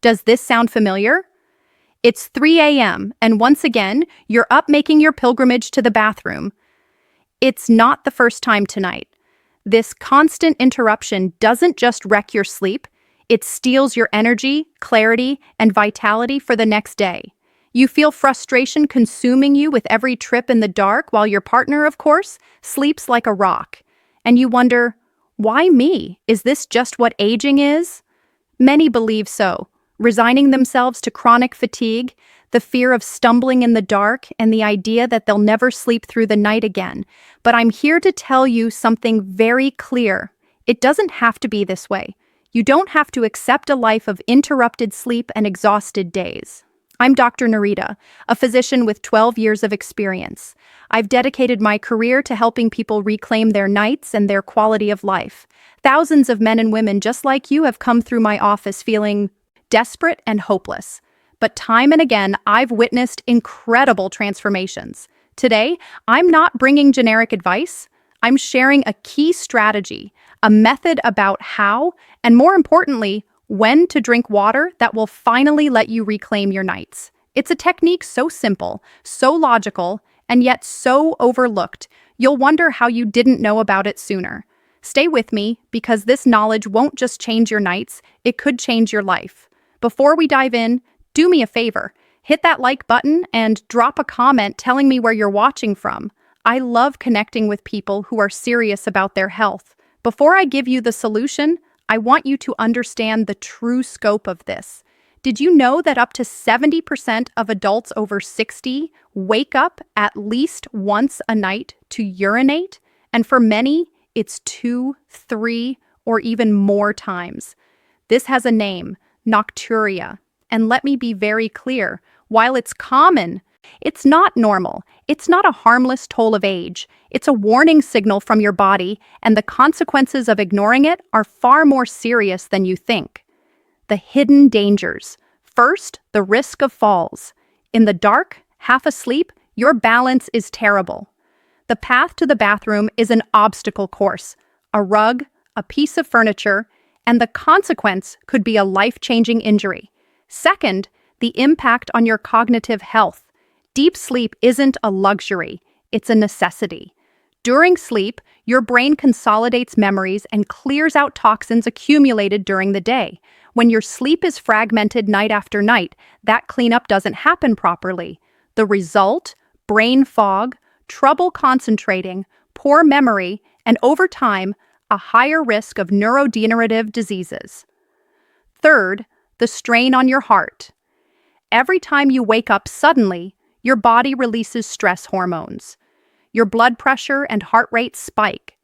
Does this sound familiar? It's 3 a.m., and once again, you're up making your pilgrimage to the bathroom. It's not the first time tonight. This constant interruption doesn't just wreck your sleep, it steals your energy, clarity, and vitality for the next day. You feel frustration consuming you with every trip in the dark while your partner, of course, sleeps like a rock. And you wonder, why me? Is this just what aging is? Many believe so, resigning themselves to chronic fatigue, the fear of stumbling in the dark, and the idea that they'll never sleep through the night again. But I'm here to tell you something very clear. It doesn't have to be this way. You don't have to accept a life of interrupted sleep and exhausted days. I'm Dr. Narita, a physician with 12 years of experience. I've dedicated my career to helping people reclaim their nights and their quality of life. Thousands of men and women just like you have come through my office feeling desperate and hopeless. But time and again, I've witnessed incredible transformations. Today, I'm not bringing generic advice. I'm sharing a key strategy, a method about how, and more importantly, when to drink water that will finally let you reclaim your nights. It's a technique so simple, so logical, and yet so overlooked, you'll wonder how you didn't know about it sooner. Stay with me, because this knowledge won't just change your nights, it could change your life. Before we dive in, do me a favor. Hit that like button and drop a comment telling me where you're watching from. I love connecting with people who are serious about their health. Before I give you the solution, I want you to understand the true scope of this. Did you know that up to 70% of adults over 60 wake up at least once a night to urinate? And for many, it's 2, 3, or even more times. This has a name, Nocturia. And let me be very clear, while it's common, it's not normal. It's not a harmless toll of age. It's a warning signal from your body, and the consequences of ignoring it are far more serious than you think. The hidden dangers. First, the risk of falls. In the dark, half asleep, your balance is terrible. The path to the bathroom is an obstacle course, a rug, a piece of furniture, and the consequence could be a life-changing injury. Second, the impact on your cognitive health. Deep sleep isn't a luxury, it's a necessity. During sleep, your brain consolidates memories and clears out toxins accumulated during the day. When your sleep is fragmented night after night, that cleanup doesn't happen properly. The result? Brain fog, trouble concentrating, poor memory, and over time, a higher risk of neurodegenerative diseases. Third, the strain on your heart. Every time you wake up suddenly, your body releases stress hormones. Your blood pressure and heart rate spike.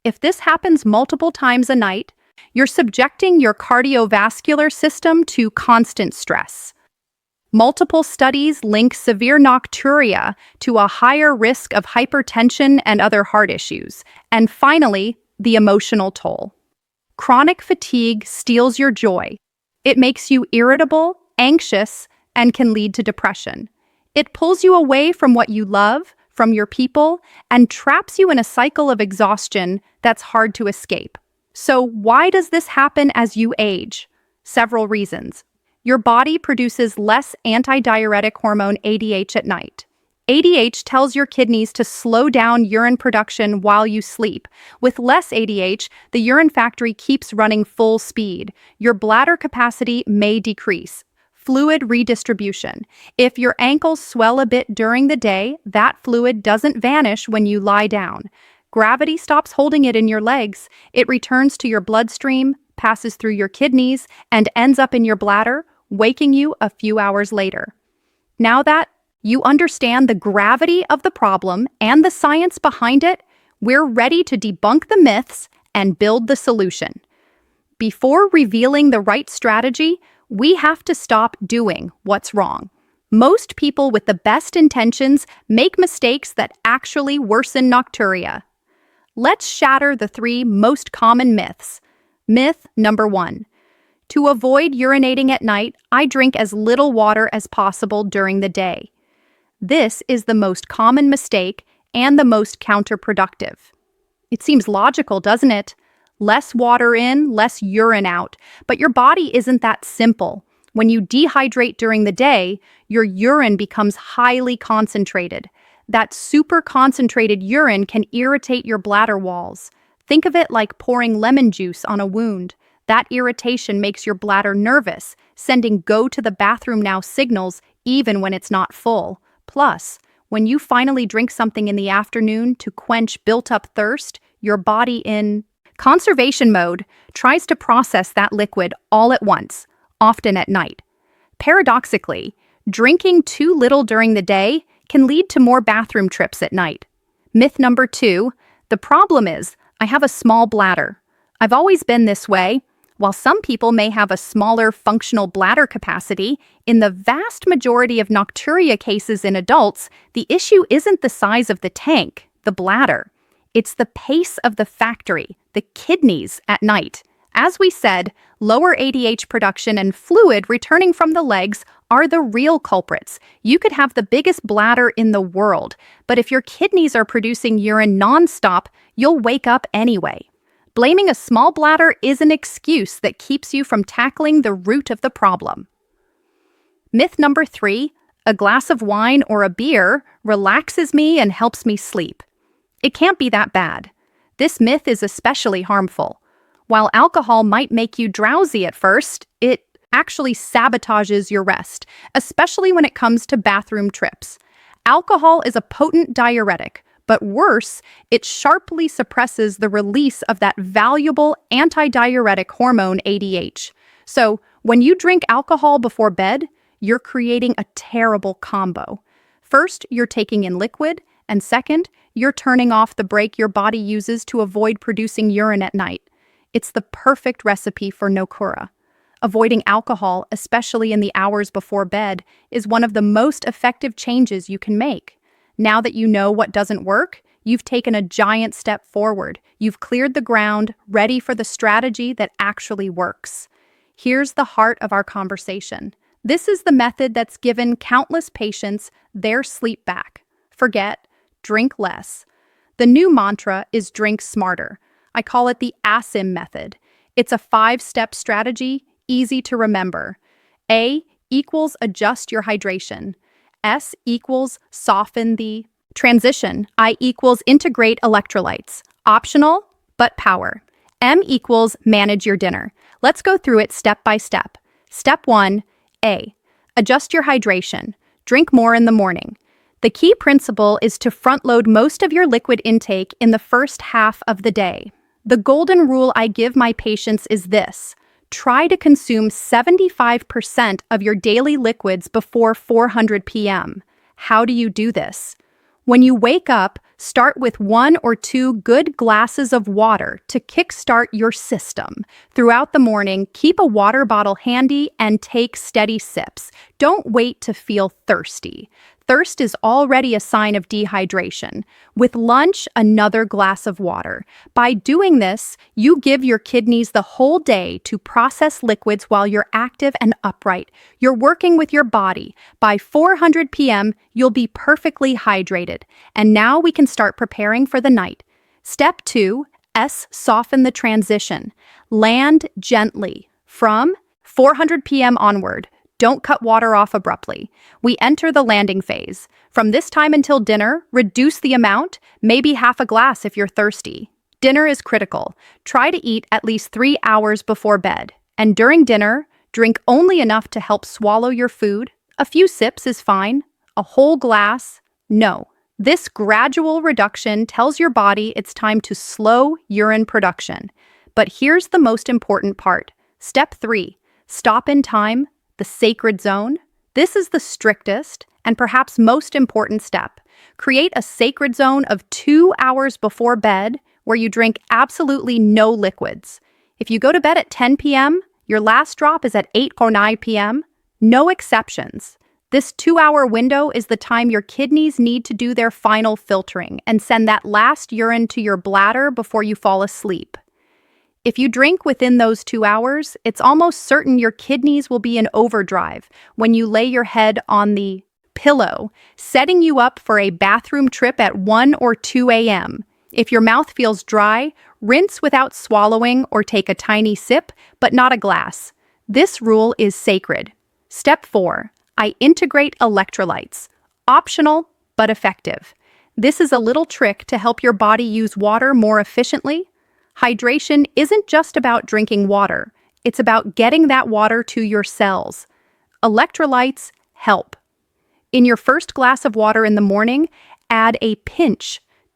If this happens multiple times a night, you're subjecting your cardiovascular system to constant stress. Multiple studies link severe nocturia to a higher risk of hypertension and other heart issues. And finally, the emotional toll. Chronic fatigue steals your joy. It makes you irritable, anxious, and can lead to depression. It pulls you away from what you love, from your people, and traps you in a cycle of exhaustion that's hard to escape. So why does this happen as you age? Several reasons. Your body produces less antidiuretic hormone ADH at night. ADH tells your kidneys to slow down urine production while you sleep. With less ADH, the urine factory keeps running full speed. Your bladder capacity may decrease. Fluid redistribution. If your ankles swell a bit during the day, that fluid doesn't vanish when you lie down. Gravity stops holding it in your legs. It returns to your bloodstream, passes through your kidneys, and ends up in your bladder, waking you a few hours later. Now that you understand the gravity of the problem and the science behind it, we're ready to debunk the myths and build the solution. Before revealing the right strategy, we have to stop doing what's wrong. Most people with the best intentions make mistakes that actually worsen nocturia. Let's shatter the 3 most common myths. Myth number 1. To avoid urinating at night, I drink as little water as possible during the day. This is the most common mistake and the most counterproductive. It seems logical, doesn't it? Less water in, less urine out. But your body isn't that simple. When you dehydrate during the day, your urine becomes highly concentrated. That super concentrated urine can irritate your bladder walls. Think of it like pouring lemon juice on a wound. That irritation makes your bladder nervous, sending go to the bathroom now signals even when it's not full. Plus, when you finally drink something in the afternoon to quench built-up thirst, your body in conservation mode tries to process that liquid all at once, often at night. Paradoxically, drinking too little during the day can lead to more bathroom trips at night. Myth number 2, the problem is I have a small bladder. I've always been this way. While some people may have a smaller functional bladder capacity, in the vast majority of nocturia cases in adults, the issue isn't the size of the tank, the bladder. It's the pace of the factory, the kidneys at night. As we said, lower ADH production and fluid returning from the legs are the real culprits. You could have the biggest bladder in the world, but if your kidneys are producing urine nonstop, you'll wake up anyway. Blaming a small bladder is an excuse that keeps you from tackling the root of the problem. Myth number 3, a glass of wine or a beer relaxes me and helps me sleep. It can't be that bad. This myth is especially harmful. While alcohol might make you drowsy at first, it actually sabotages your rest, especially when it comes to bathroom trips. Alcohol is a potent diuretic, but worse, it sharply suppresses the release of that valuable antidiuretic hormone ADH. So, when you drink alcohol before bed, you're creating a terrible combo. First, you're taking in liquid, and second, you're turning off the brake your body uses to avoid producing urine at night. It's the perfect recipe for Nocturia. Avoiding alcohol, especially in the hours before bed, is one of the most effective changes you can make. Now that you know what doesn't work, you've taken a giant step forward. You've cleared the ground, ready for the strategy that actually works. Here's the heart of our conversation. This is the method that's given countless patients their sleep back. Forget, drink less. The new mantra is drink smarter. I call it the ASIM method. It's a 5-step strategy, easy to remember. A equals adjust your hydration. S equals soften the transition. I equals integrate electrolytes. Optional, but power. M equals manage your dinner. Let's go through it step by step. Step 1, A. Adjust your hydration. Drink more in the morning. The key principle is to front-load most of your liquid intake in the first half of the day. The golden rule I give my patients is this. Try to consume 75% of your daily liquids before 400 p.m. How do you do this? When you wake up, start with 1 or 2 good glasses of water to kickstart your system. Throughout the morning, keep a water bottle handy and take steady sips. Don't wait to feel thirsty. Thirst is already a sign of dehydration. With lunch, another glass of water. By doing this, you give your kidneys the whole day to process liquids while you're active and upright. You're working with your body. By 400 p.m., you'll be perfectly hydrated. And now we can start preparing for the night. Step 2, S, soften the transition. Land gently. From 400 p.m. onward. Don't cut water off abruptly. We enter the landing phase. From this time until dinner, reduce the amount, maybe half a glass if you're thirsty. Dinner is critical. Try to eat at least 3 hours before bed. And during dinner, drink only enough to help swallow your food. A few sips is fine. A whole glass? No. This gradual reduction tells your body it's time to slow urine production. But here's the most important part. Step 3. Stop in time. The sacred zone. This is the strictest and perhaps most important step. Create a sacred zone of 2 hours before bed where you drink absolutely no liquids. If you go to bed at 10 p.m., your last drop is at 8 or 9 p.m. No exceptions. This 2-hour window is the time your kidneys need to do their final filtering and send that last urine to your bladder before you fall asleep. If you drink within those 2 hours, it's almost certain your kidneys will be in overdrive when you lay your head on the pillow, setting you up for a bathroom trip at 1 or 2 a.m. If your mouth feels dry, rinse without swallowing or take a tiny sip, but not a glass. This rule is sacred. Step 4. I integrate electrolytes. Optional, but effective. This is a little trick to help your body use water more efficiently. Hydration isn't just about drinking water. It's about getting that water to your cells. Electrolytes help. In your first glass of water in the morning, add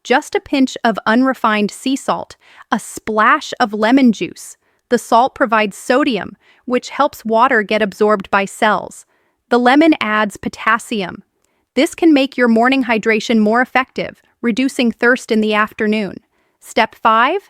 just a pinch of unrefined sea salt, a splash of lemon juice. The salt provides sodium, which helps water get absorbed by cells. The lemon adds potassium. This can make your morning hydration more effective, reducing thirst in the afternoon. Step 5.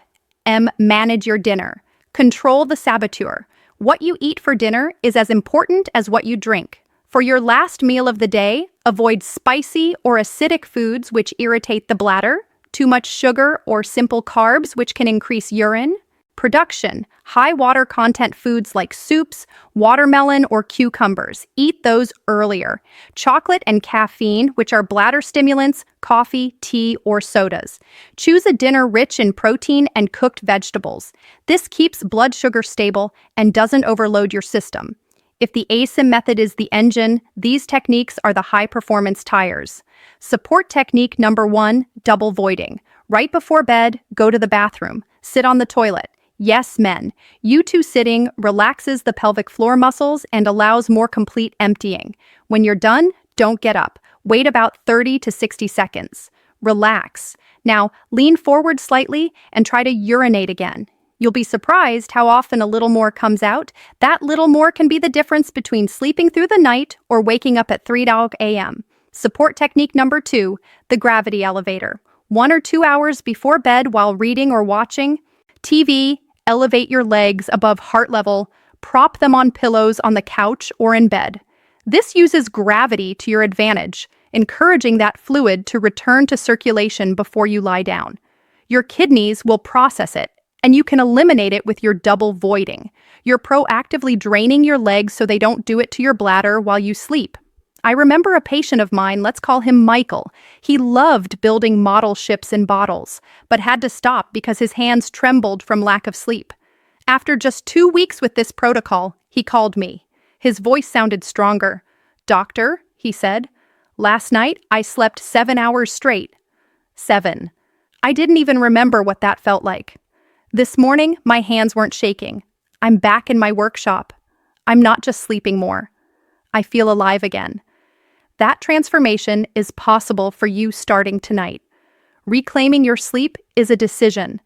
Manage your dinner. Control the saboteur. What you eat for dinner is as important as what you drink. For your last meal of the day, avoid spicy or acidic foods which irritate the bladder, too much sugar or simple carbs which can increase urine production, high water content foods like soups, watermelon, or cucumbers. Eat those earlier. Chocolate and caffeine, which are bladder stimulants, coffee, tea, or sodas. Choose a dinner rich in protein and cooked vegetables. This keeps blood sugar stable and doesn't overload your system. If the ASIM method is the engine, these techniques are the high-performance tires. Support technique number 1, double voiding. Right before bed, go to the bathroom. Sit on the toilet. Yes, men. U2 sitting relaxes the pelvic floor muscles and allows more complete emptying. When you're done, don't get up. Wait about 30 to 60 seconds. Relax. Now, lean forward slightly and try to urinate again. You'll be surprised how often a little more comes out. That little more can be the difference between sleeping through the night or waking up at 3 a.m. Support technique number 2, the gravity elevator. 1 or 2 hours before bed while reading or watching TV, elevate your legs above heart level, prop them on pillows on the couch or in bed. This uses gravity to your advantage, encouraging that fluid to return to circulation before you lie down. Your kidneys will process it, and you can eliminate it with your double voiding. You're proactively draining your legs so they don't do it to your bladder while you sleep. I remember a patient of mine, let's call him Michael. He loved building model ships in bottles, but had to stop because his hands trembled from lack of sleep. After just 2 weeks with this protocol, he called me. His voice sounded stronger. "Doctor," he said, "last night I slept 7 hours straight." 7. I didn't even remember what that felt like. This morning, my hands weren't shaking. I'm back in my workshop. I'm not just sleeping more. I feel alive again. That transformation is possible for you starting tonight. Reclaiming your sleep is a decision.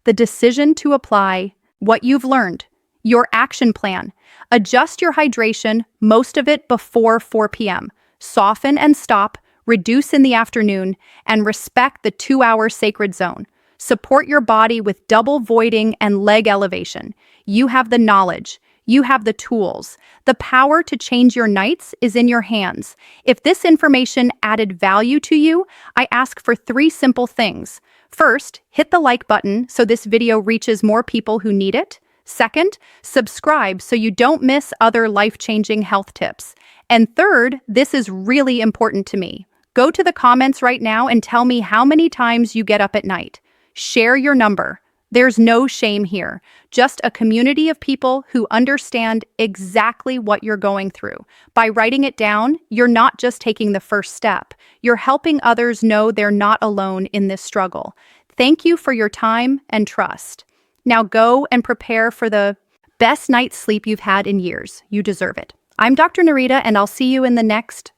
The decision to apply what you've learned, your action plan. Adjust your hydration, most of it before 4 p.m. Soften and stop, reduce in the afternoon, and respect the 2-hour sacred zone. Support your body with double voiding and leg elevation. You have the knowledge. You have the tools. The power to change your nights is in your hands. If this information added value to you, I ask for 3 simple things. First, hit the like button so this video reaches more people who need it. Second, subscribe so you don't miss other life-changing health tips. And third, this is really important to me. Go to the comments right now and tell me how many times you get up at night. Share your number. There's no shame here, just a community of people who understand exactly what you're going through. By writing it down, you're not just taking the first step, you're helping others know they're not alone in this struggle. Thank you for your time and trust. Now go and prepare for the best night's sleep you've had in years. You deserve it. I'm Dr. Narita, and I'll see you in the next